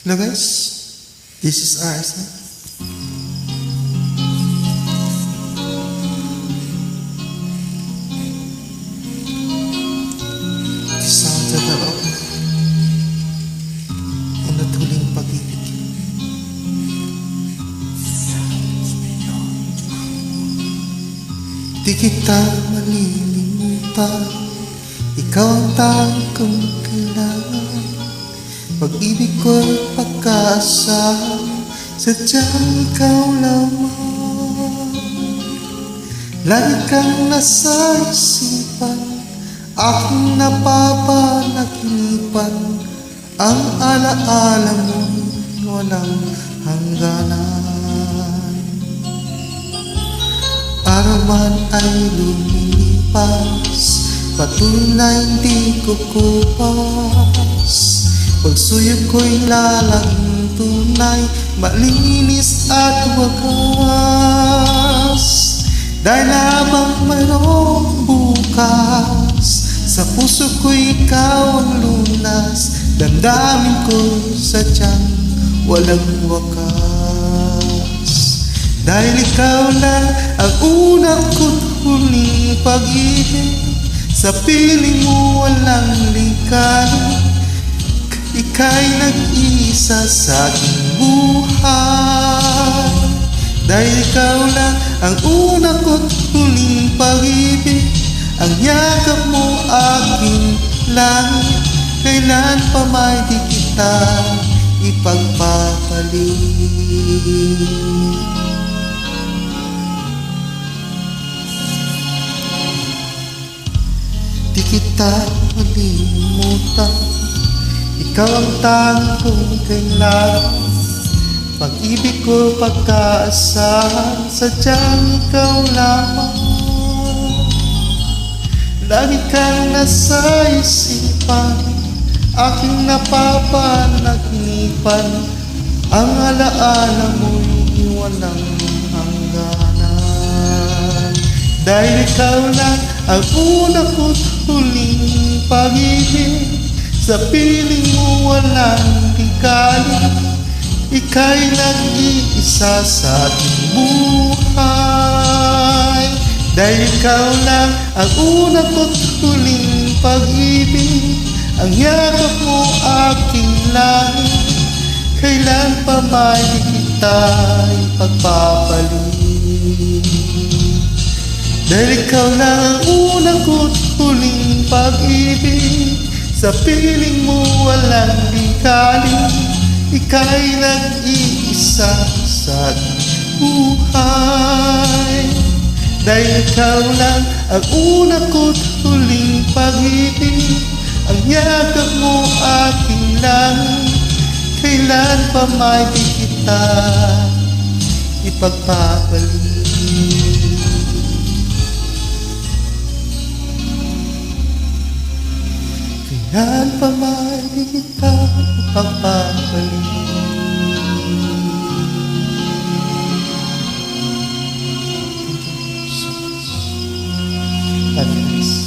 Hello guys, this is RSN. The sound of the love ang natuling pag-ibig. Di kita malilimutan, ikaw ang tanging kong kailangan. Pag-ibig ko'y pagkaasahan, sadyang ikaw lamang. Lagi kang nasa isipan, aking napapanaginipan. Ang alaala mo'y walang hangganan. Araw man ay lumilipas, patuloy na hindi kukupas. Pagsuyod ko'y lalang tunay, malinis at wagas. Dahil habang mayroong bukas, sa puso ko'y ikaw ang lunas. Damdamin ko sadyang walang wakas. Dahil ikaw lang ang unang ko't huling pag-ibig, sa piling mo walang likan. Ika'y nag-iisa sa aking buhay. Dahil ikaw lang ang una ko't huling pag-ibig, ang yakap mo aking langit. Kailan pa may di kita ipagpapalit. Di kita malimutan, ikaw ang tanging kong kailangan. Pag-ibig ko pagkaasahan, sadyang ikaw lamang. Lagi kang nasa isipan, aking napapanaginipan. Ang alaala mo'y walang hangganan. Dahil ikaw lang ang una ko't huling pag-ibig, sa piling mo walang hikalit. Ika'y nag-iisa sa ating buhay. Dahil ikaw lang ang una ko't huling pag-ibig, ang yakap mo aking langit. Kailan pa may di kita ipagpapalit. Dahil ikaw lang ang una ko't huling pag-ibig, sa piling mo walang likalim. Ika'y nag-iisa sa buhay. Dahil ikaw lang ang una ko't huling pag-ibig, ang yakap mo aking langit. Kailan pa may di kita ipagpapalit. Kailan pa may di kita ipagpapalit. Thank you so much. God bless.